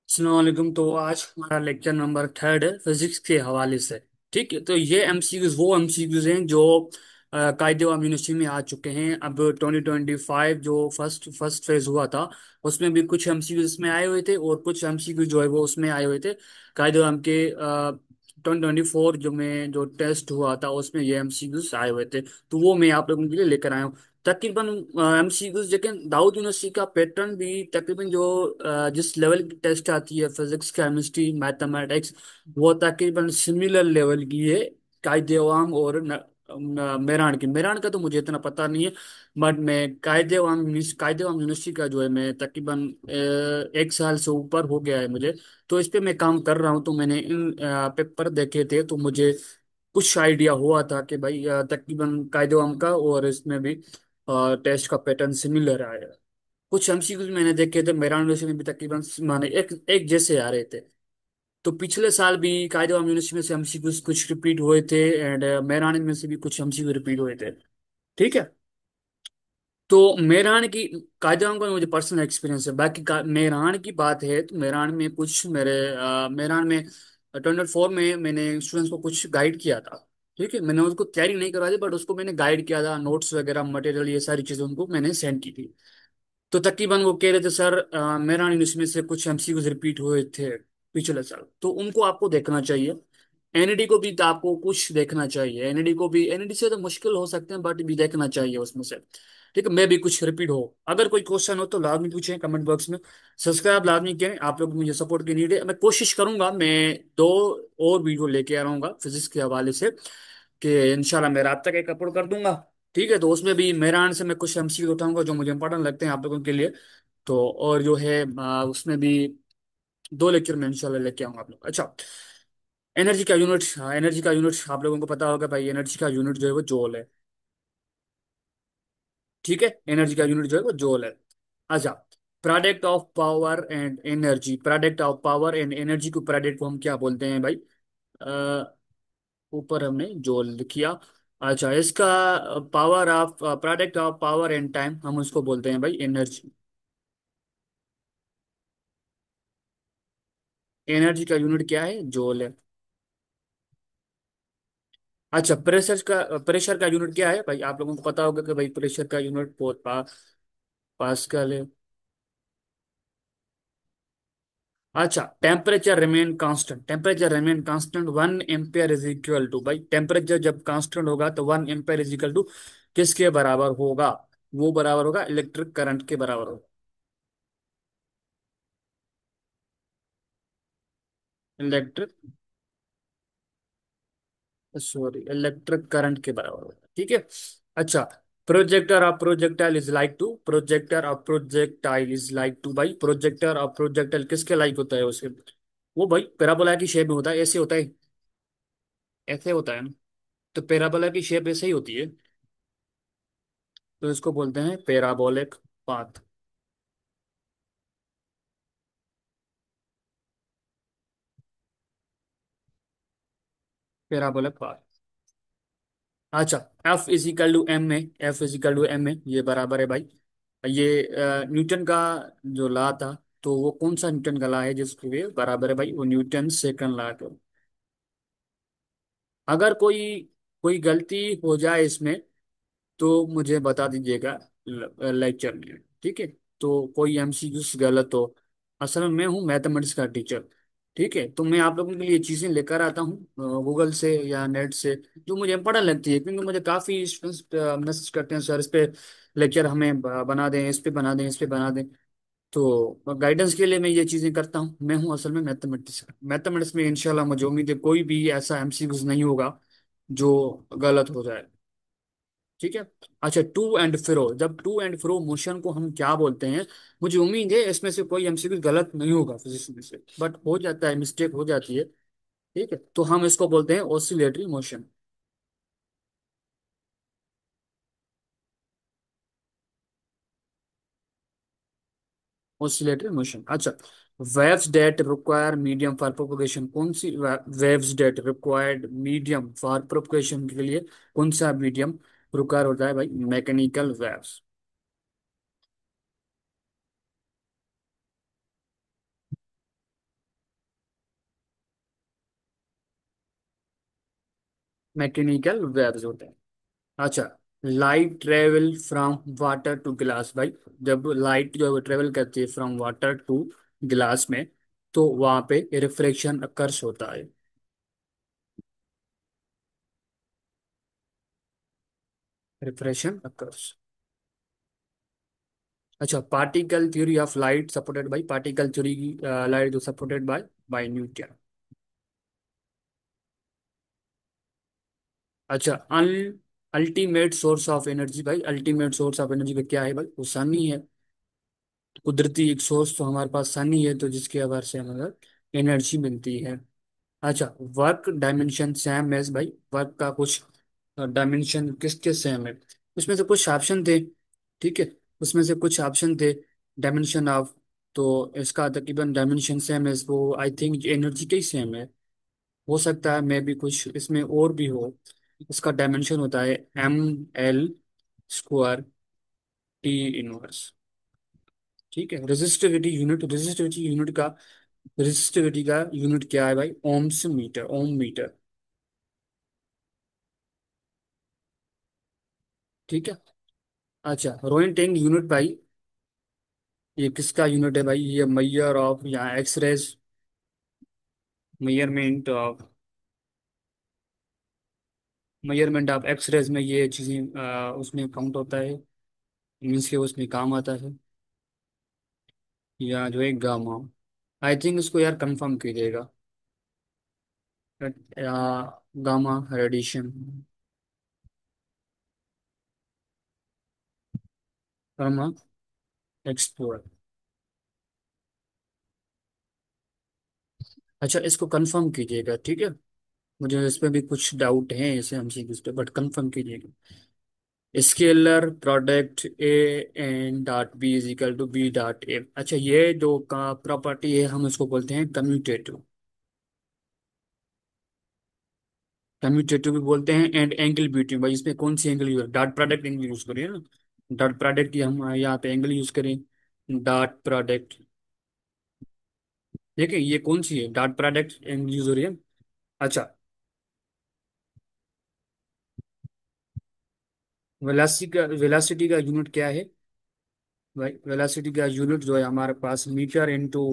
अस्सलाम वालेकुम। तो आज हमारा लेक्चर नंबर थर्ड है फिजिक्स के हवाले से। ठीक है, तो ये एमसीक्यूज वो एमसीक्यूज हैं जो कायदे व यूनिवर्सिटी में आ चुके हैं। अब 2025 जो फर्स्ट फेज हुआ था उसमें भी कुछ एमसीक्यूज इसमें आए हुए थे और कुछ एमसीक्यूज जो है वो उसमें आए हुए थे। कायदे व के 2024 जो टेस्ट हुआ था उसमें ये एमसीक्यूज आए हुए थे, तो वो मैं आप लोगों के लिए लेकर आया हूँ। तकरीबन एमसीक्यूज लेकिन दाऊद यूनिवर्सिटी का पैटर्न भी तकरीबन जो जिस लेवल की टेस्ट आती है फिजिक्स केमिस्ट्री मैथमेटिक्स, वो तकरीबन सिमिलर लेवल की है कायदे अवाम और मेरान की। मेरान का तो मुझे इतना पता नहीं है, बट मैं कायदे अवाम यूनिवर्सिटी का जो है मैं तकरीबन 1 साल से ऊपर हो गया है मुझे। तो इस पे मैं काम कर रहा हूँ, तो मैंने इन पेपर देखे थे तो मुझे कुछ आइडिया हुआ था कि भाई तकरीबन कायदे अवाम का और इसमें भी टेस्ट का पैटर्न सिमिलर आया। कुछ एमसीक्यूज मैंने देखे थे मेरा यूनिवर्सिटी में भी तकरीबन माने एक एक जैसे आ रहे थे। तो पिछले साल भी कायदे अवाम यूनिवर्सिटी में से एमसीक्यूज कुछ रिपीट हुए थे एंड मेरान में से भी कुछ एमसीक्यू रिपीट हुए थे। ठीक है, तो मेरान की कायदे का मुझे पर्सनल एक्सपीरियंस है। बाकी मेरान की बात है तो मेरान में कुछ मेरान में 24 में मैंने स्टूडेंट्स को कुछ गाइड किया था। ठीक है, मैंने उसको तैयारी नहीं करवाई थी बट उसको मैंने गाइड किया था, नोट्स वगैरह मटेरियल ये सारी चीजें उनको मैंने सेंड की थी। तो तकरीबन वो कह रहे थे सर मेरा इसमें से कुछ एमसीक्यूज रिपीट हुए थे पिछले साल, तो उनको आपको देखना चाहिए। एनईडी को भी तो आपको कुछ देखना चाहिए, एनईडी को भी, एनईडी से तो मुश्किल हो सकते हैं बट भी देखना चाहिए उसमें से। ठीक है, मैं भी कुछ रिपीट हो, अगर कोई क्वेश्चन हो तो लाजमी पूछें कमेंट बॉक्स में। सब्सक्राइब लाजमी करें, आप लोग मुझे सपोर्ट की नीड है। मैं कोशिश करूंगा मैं 2 और वीडियो लेके आ रहूंगा फिजिक्स के हवाले से, कि इंशाल्लाह मैं रात तक एक अपलोड कर दूंगा। ठीक है, तो उसमें भी मेरा से मैं कुछ एमसीक्यू उठाऊंगा जो मुझे इंपॉर्टेंट लगते हैं आप लोगों के लिए। तो और जो है उसमें भी 2 लेक्चर में इंशाल्लाह लेके आऊंगा आप लोग। अच्छा, एनर्जी का यूनिट, एनर्जी का यूनिट आप लोगों को पता होगा भाई, एनर्जी का यूनिट जो है वो जूल है। ठीक है, एनर्जी का यूनिट जो है वो जूल है। अच्छा, product of power and energy, product of power and energy को, प्रोडक्ट को हम क्या बोलते हैं भाई? ऊपर हमने जूल लिख किया। अच्छा, इसका power of product of power and time हम उसको बोलते हैं भाई एनर्जी। एनर्जी का यूनिट क्या है? जूल है। अच्छा, प्रेशर का यूनिट क्या है भाई? आप लोगों को पता होगा कि भाई प्रेशर का यूनिट पास्कल है। अच्छा, temperature remain constant, temperature remain constant 1 ampere is equal to, भाई टेम्परेचर जब कांस्टेंट होगा तो 1 एम्पियर इज इक्वल टू किसके बराबर होगा? वो बराबर होगा इलेक्ट्रिक करंट के बराबर होगा। इलेक्ट्रिक सॉरी इलेक्ट्रिक करंट के बराबर होगा। ठीक है। अच्छा, projector of projectile is like to, भाई प्रोजेक्टर ऑफ प्रोजेक्टाइल किसके लाइक होता है उसके? वो भाई पैराबोला की शेप में होता है, ऐसे होता है, ऐसे होता है ना। तो पैराबोला की शेप ऐसे ही होती है, तो इसको बोलते हैं पैराबोलिक पाथ। Parabolic path. अच्छा, एफ इजिकल टू एम में, एफ इजिकल टू एम में ये बराबर है भाई, ये न्यूटन का जो लॉ था, तो वो कौन सा न्यूटन का लॉ है जिसके लिए बराबर है भाई? वो न्यूटन सेकंड लॉ का। अगर कोई कोई गलती हो जाए इसमें तो मुझे बता दीजिएगा लेक्चर में। ठीक है, तो कोई एमसीक्यू गलत हो, असल में मैं हूँ मैथमेटिक्स का टीचर। ठीक है, तो मैं आप लोगों के लिए चीज़ें लेकर आता हूँ गूगल से या नेट से, जो मुझे पढ़ा लगती है, क्योंकि मुझे काफ़ी स्टूडेंट्स मैसेज करते हैं सर इस पे लेक्चर हमें बना दें, इस पे बना दें, इस पे बना दें। तो गाइडेंस के लिए मैं ये चीज़ें करता हूँ। मैं हूँ असल में मैथमेटिक्स, मैथमेटिक्स में इंशाल्लाह मुझे उम्मीद है कोई भी ऐसा एमसीक्यूज नहीं होगा जो गलत हो जाए। ठीक है। अच्छा, टू एंड फ्रो, जब टू एंड फ्रो मोशन को हम क्या बोलते हैं? मुझे उम्मीद है इसमें से कोई एमसीक्यू गलत नहीं होगा फिजिक्स में से, बट हो जाता है, मिस्टेक हो जाती है। ठीक है, तो हम इसको बोलते हैं ऑसिलेटरी मोशन। Oscillatory motion. अच्छा, waves that require medium for propagation, कौन सी waves that required medium for propagation के लिए कौन सा मीडियम रिक्वायर होता है भाई? Mechanical waves. मैकेनिकल वेव्स होते हैं। अच्छा, light travel from water to glass भाई। जब लाइट जो है ट्रेवल करती है फ्रॉम वाटर टू ग्लास में, तो वहां पे रिफ्रैक्शन अकर्स होता है। Refraction occurs. अच्छा, particle theory of light supported by particle theory की लाइट जो सपोर्टेड बाय न्यूटन। अच्छा, अल्टीमेट सोर्स ऑफ एनर्जी भाई। अल्टीमेट सोर्स ऑफ एनर्जी का क्या है भाई? वो सन ही है। कुदरती एक सोर्स तो हमारे पास सन ही है, तो जिसके आधार से हमें एनर्जी मिलती है। अच्छा, वर्क डायमेंशन सेम है भाई। वर्क का कुछ डायमेंशन किसके सेम है? उसमें से कुछ ऑप्शन थे, ठीक है। उसमें से कुछ ऑप्शन थे डायमेंशन ऑफ, तो इसका तकरीबन डायमेंशन सेम है, वो आई थिंक एनर्जी का ही सेम है। हो सकता है मे भी कुछ इसमें और भी हो। इसका डायमेंशन होता है ml स्क्वायर T इनवर्स। ठीक है। रेजिस्टिविटी का यूनिट क्या है भाई? ओम्स मीटर, ओम मीटर। ठीक है। अच्छा, रोइंटेंग यूनिट भाई, ये किसका यूनिट है भाई? ये मैयर ऑफ या एक्सरेज, मेजरमेंट ऑफ, मेजरमेंट ऑफ एक्सरेज में ये चीजें उसमें काउंट होता है, मीन्स के उसमें काम आता है। या जो है गामा। आई थिंक इसको यार कंफर्म कीजिएगा। या गामा रेडिएशन, गामा एक्सप्लोर। अच्छा, इसको कंफर्म कीजिएगा, ठीक है। मुझे इस पे भी कुछ डाउट है ऐसे हमसे इस पे, बट कंफर्म कीजिएगा। Scalar product A N dot B is equal to B dot A. अच्छा, ये जो का प्रॉपर्टी है हम इसको बोलते हैं कम्यूटेटिव। कम्यूटेटिव भी बोलते हैं एंड एंगल ब्यूटी। भाई इसमें कौन सी angle use? Dot product angle use करिए ना। डॉट प्रोडक्ट की हम यहाँ पे एंगल यूज करें। डॉट प्रोडक्ट, देखिए ये कौन सी है? डॉट प्रोडक्ट एंगल यूज हो रही है। अच्छा, वेलासिटी का यूनिट क्या है भाई? वेलासिटी का यूनिट जो है हमारे पास मीटर इनटू,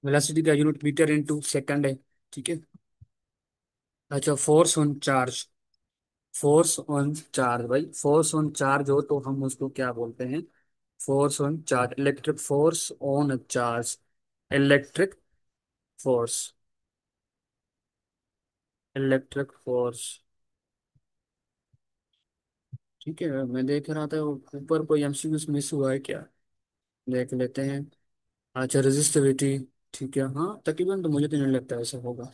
वेलोसिटी का यूनिट मीटर इनटू सेकंड है, ठीक है। अच्छा, force on charge. Force on charge भाई, फोर्स ऑन चार्ज हो तो हम उसको क्या बोलते हैं? Force on charge, electric force on charge, electric force, electric force. ठीक है, मैं देख रहा था ऊपर कोई एमसीक्यू मिस हुआ है क्या, देख लेते हैं। अच्छा, रेजिस्टिविटी, ठीक है। हाँ, तकरीबन तो मुझे तो नहीं लगता ऐसा होगा।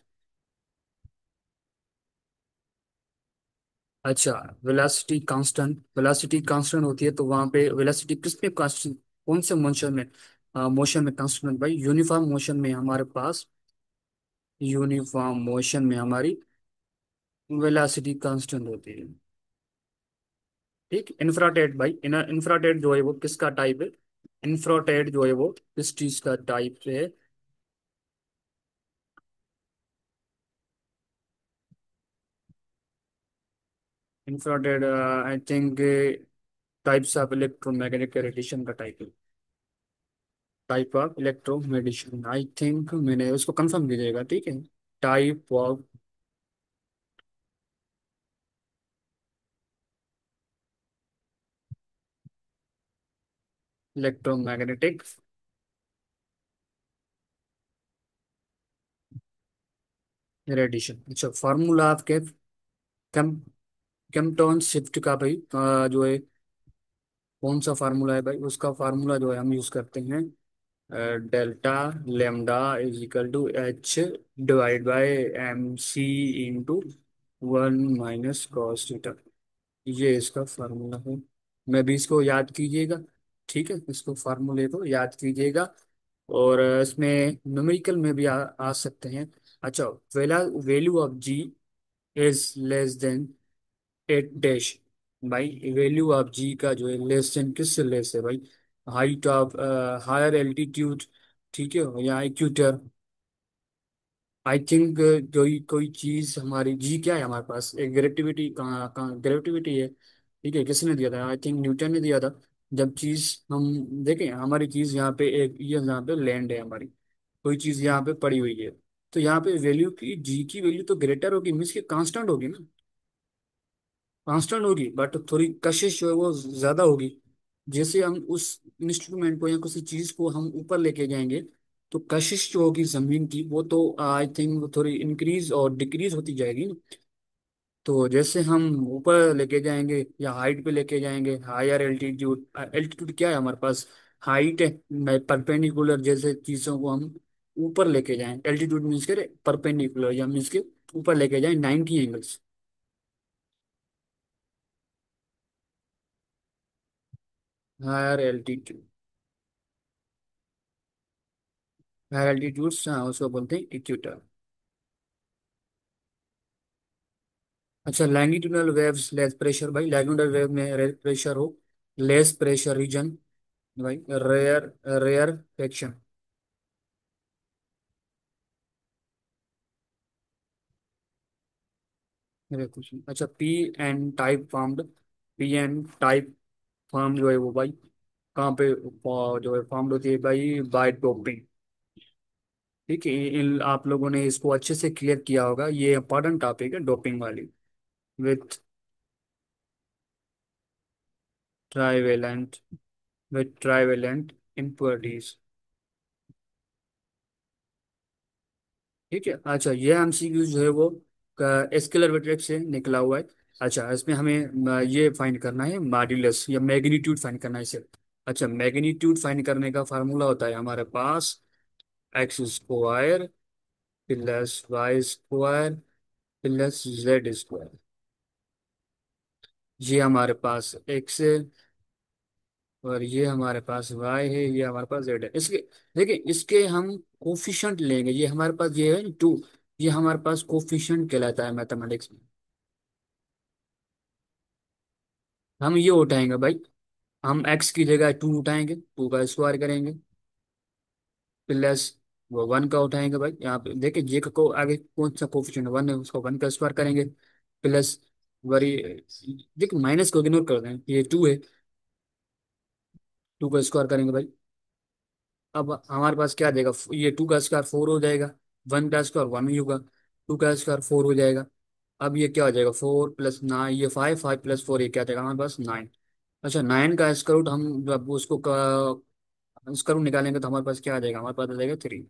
अच्छा, वेलोसिटी कांस्टेंट, वेलोसिटी कांस्टेंट होती है तो वहां पे वेलोसिटी किस पे कांस्टेंट? कौन से मोशन में? मोशन में कांस्टेंट भाई, यूनिफॉर्म मोशन में हमारे पास, यूनिफॉर्म मोशन में हमारी वेलोसिटी कांस्टेंट होती है। ठीक। इंफ्राटेड भाई, इंफ्राटेड जो है वो किसका टाइप है? इंफ्राटेड जो है वो किस चीज का टाइप है? Infrared I think types of electromagnetic radiation का टाइप है। Type of electromedicine, I think मैंने उसको कंफर्म कीजिएगा, ठीक है। Type of electromagnetic radiation. अच्छा, formula of cam Compton shift का भाई जो है कौन सा फार्मूला है भाई? उसका फार्मूला जो है हम यूज करते हैं delta lambda is equal to h divide by m c into 1 - cos थीटा। ये इसका फार्मूला है। मैं भी इसको याद कीजिएगा, ठीक है। इसको फार्मूले को याद कीजिएगा। और इसमें न्यूमेरिकल में भी आ सकते हैं। अच्छा, वेला value of g is less than 8 dash. भाई वैल्यू ऑफ जी का जो है लेस देन किससे लेस है भाई? हाइट ऑफ हायर एल्टीट्यूड, ठीक है, या इक्वेटर। आई थिंक कोई चीज हमारी जी क्या है हमारे पास, एक ग्रेविटिविटी, कहाँ कहाँ ग्रेविटिविटी है, ठीक है, किसने दिया था? आई थिंक न्यूटन ने दिया था। जब चीज हम देखें, हमारी चीज यहाँ पे एक ये यहाँ पे लैंड है हमारी, कोई चीज यहाँ पे पड़ी हुई है, तो यहाँ पे वैल्यू की जी की वैल्यू तो ग्रेटर होगी, मीन्स की कांस्टेंट होगी ना, कांस्टेंट होगी, बट थोड़ी कशिश जो है वो ज्यादा होगी। जैसे हम उस इंस्ट्रूमेंट को या किसी चीज को हम ऊपर लेके जाएंगे, तो कशिश जो होगी जमीन की वो तो आई थिंक थोड़ी इंक्रीज और डिक्रीज होती जाएगी ना। तो जैसे हम ऊपर लेके जाएंगे या हाइट पे लेके जाएंगे, हायर एल्टीट्यूड, एल्टीट्यूड क्या है हमारे पास? हाइट है, परपेंडिकुलर जैसे चीजों को हम ऊपर लेके जाएं, एल्टीट्यूड मीन्स के परपेंडिकुलर, या मीन्स के ऊपर लेके जाएं 90 angles. Higher altitude, higher altitude, हाँ उसको बोलते हैं इक्वेटर। अच्छा, लैंगिट्यूडनल वेव्स लेस प्रेशर, भाई लैंगिट्यूडनल वेव में प्रेशर हो, लेस प्रेशर रीजन, भाई रेयर, रेयर फ्रैक्शन। मेरे कुछ नहीं। अच्छा, P N type formed, P N type form जो है वो भाई कहाँ पे जो है फॉर्म्ड होती है भाई? By doping. ठीक है, इन आप लोगों ने इसको अच्छे से क्लियर किया होगा, ये इंपॉर्टेंट टॉपिक है डोपिंग वाली। With trivalent, with trivalent impurities. ठीक है, अच्छा ये एमसीक्यू जो है वो स्केलर मैट्रिक्स से निकला हुआ है। अच्छा, इसमें हमें ये फाइंड करना है मॉड्यूलस या मैग्नीट्यूड फाइंड करना है इसे। अच्छा, मैग्नीट्यूड फाइंड करने का फार्मूला होता है हमारे पास x square plus y square plus z square. ये हमारे पास एक्स है, और ये हमारे पास वाई है, ये हमारे पास जेड है। इसके देखिए, इसके हम कोफिशिएंट लेंगे, ये हमारे पास ये है टू, ये हमारे पास कोफिशिएंट कहलाता है मैथमेटिक्स में। हम ये उठाएंगे भाई, हम एक्स की जगह टू उठाएंगे, टू का स्क्वायर करेंगे, प्लस वो वन का उठाएंगे भाई, यहाँ पे देखिए जे को आगे कौन सा कोफिशिएंट वन है, उसको वन का स्क्वायर करेंगे, प्लस वरी, देखिए माइनस को इग्नोर कर दें, ये टू है, टू का स्क्वायर करेंगे भाई। अब हमारे पास क्या देगा, ये टू का स्क्वायर फोर हो जाएगा, वन का स्क्वायर वन ही होगा, टू का स्क्वायर फोर हो जाएगा। अब ये क्या हो जाएगा, फोर प्लस नाइन, ये फाइव, फाइव प्लस फोर, ये क्या जाएगा हमारे पास नाइन। अच्छा, नाइन का स्क्वायर रूट हम जब उसको स्क्वायर रूट निकालेंगे तो हमारे पास क्या आ जाएगा, हमारे पास आ जाएगा थ्री।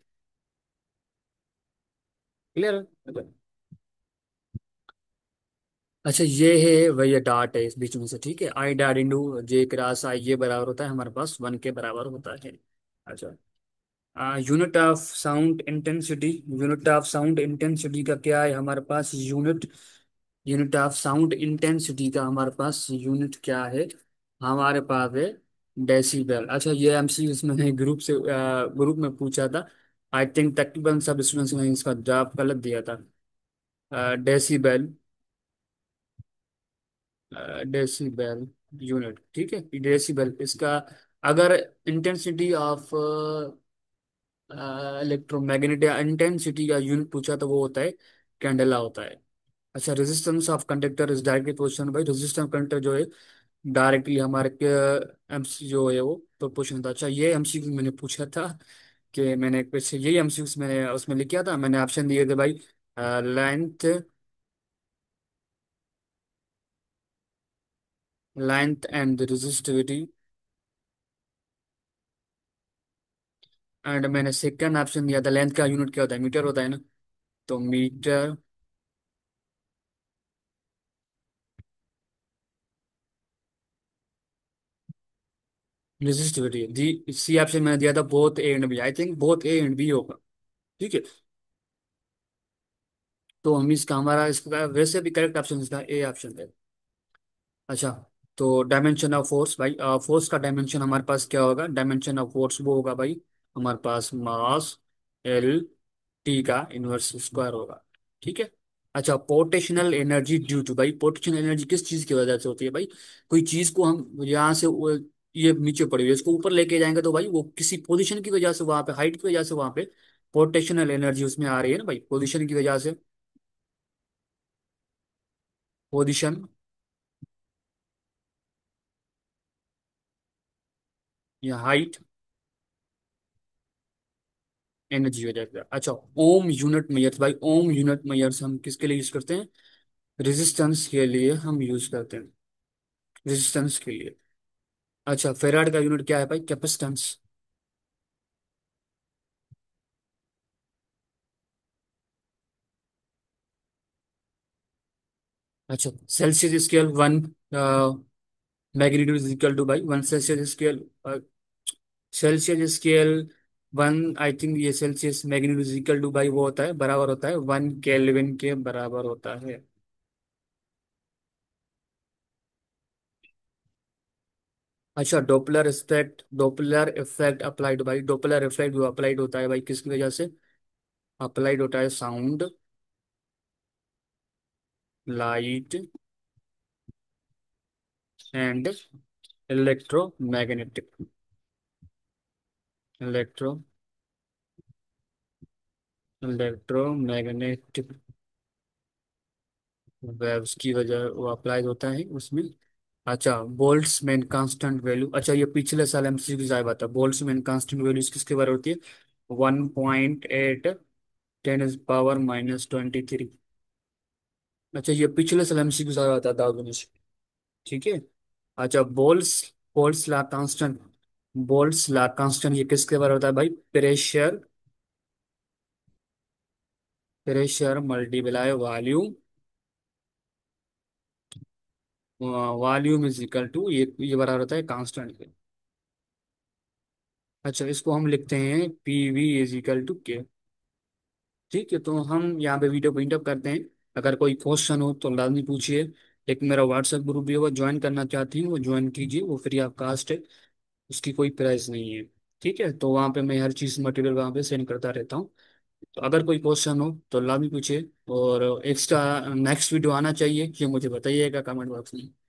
क्लियर है? अच्छा, ये है वही डाट है इस बीच में से, ठीक है, आई डाट इंटू जे क्रॉस आई, ये बराबर होता है हमारे पास वन के बराबर होता है। अच्छा, unit of sound intensity, unit of sound intensity का क्या है हमारे पास unit? Unit of sound intensity का हमारे पास यूनिट क्या है? हमारे पास है डेसिबल। अच्छा, ये एमसी मैंने ग्रुप में पूछा था, आई थिंक तकरीबन सब स्टूडेंट्स ने इसका जवाब गलत दिया था। डेसिबल, डेसिबल यूनिट, ठीक है, डेसिबल इसका। अगर इंटेंसिटी ऑफ इलेक्ट्रोमैग्नेटिक इंटेंसिटी का यूनिट पूछा तो वो होता है कैंडेला होता है। अच्छा, resistance of conductor is directly proportional, भाई रेजिस्टेंस कंडक्टर जो है डायरेक्टली हमारे एमसी जो है वो प्रोपोर्शनल था। अच्छा, ये एमसी मैंने पूछा था कि मैंने कुछ यही एमसी मैंने उसमें लिख किया था, मैंने ऑप्शन दिए थे भाई, length, length and resistivity, and मैंने सेकंड ऑप्शन दिया था लेंथ का यूनिट क्या होता है, मीटर होता है ना, तो मीटर रेजिस्टिविटी दी। सी ऑप्शन मैंने दिया था both A and B, I think both A and B होगा। ठीक है, तो हम इसका हमारा इसका वैसे भी करेक्ट ऑप्शन इसका ए ऑप्शन है। अच्छा, तो डायमेंशन ऑफ फोर्स भाई, फोर्स का डायमेंशन हमारे पास क्या होगा, डायमेंशन ऑफ फोर्स वो होगा भाई हमारे पास मास एल टी का इनवर्स स्क्वायर होगा। ठीक है, अच्छा, पोर्टेशनल एनर्जी ड्यू टू, भाई पोर्टेशनल एनर्जी किस चीज की वजह से होती है भाई? कोई चीज को हम यहाँ से ये नीचे पड़ी हुई है, इसको ऊपर लेके जाएंगे तो भाई वो किसी पोजीशन की वजह से वहां पे, हाइट की वजह से वहां पे पोर्टेशनल एनर्जी उसमें आ रही है ना भाई, पोजीशन की वजह से। पोजीशन या हाइट, एनर्जी वजह से। अच्छा, ओम यूनिट मेजर्स, भाई ओम यूनिट मेजर्स हम किसके लिए यूज करते हैं? रेजिस्टेंस के लिए हम यूज करते हैं, रेजिस्टेंस के लिए। अच्छा, फेराड का यूनिट क्या है भाई? कैपेसिटेंस। अच्छा, Celsius scale one magnitude is equal to भाई one Celsius scale, Celsius scale one, I think ये Celsius magnitude is equal to भाई वो होता है, बराबर होता है 1 केल्विन के बराबर होता है। अच्छा, डोपलर इफेक्ट अप्लाइड, भाई डोपलर इफेक्ट जो अप्लाइड होता है भाई किसकी वजह से? अप्लाइड होता है sound, light and electromagnetic, electro electromagnetic waves की वजह वो अप्लाई होता है उसमें। अच्छा, बोल्ट्जमैन कांस्टेंट वैल्यू, अच्छा ये पिछले साल एमसीक्यू आया था, बोल्ट्जमैन कांस्टेंट वैल्यू किसके बारे होती है? 1.8 10⁻⁻23। अच्छा, ये पिछले साल एमसीक्यू आया था दादुनिश। ठीक है। अच्छा, Boyle's law constant, Boyle's law constant ये किसके बारे होता है भाई? Pressure multiply volume, volume is equal to ये बराबर होता है कांस्टेंट के। अच्छा, इसको हम लिखते हैं P V is equal to K. ठीक है, तो हम यहाँ पे वीडियो पॉइंट अप करते हैं। अगर कोई क्वेश्चन हो तो लाजमी पूछिए। एक मेरा व्हाट्सएप ग्रुप भी है, वो ज्वाइन करना चाहती हूँ वो ज्वाइन कीजिए, वो फ्री ऑफ कास्ट है, उसकी कोई प्राइस नहीं है। ठीक है, तो वहाँ पे मैं हर चीज़ मटेरियल वहाँ पे सेंड करता रहता हूँ। तो अगर कोई क्वेश्चन हो तो लाजमी पूछिए, और एक्स्ट्रा नेक्स्ट वीडियो आना चाहिए ये मुझे बताइएगा कमेंट बॉक्स में।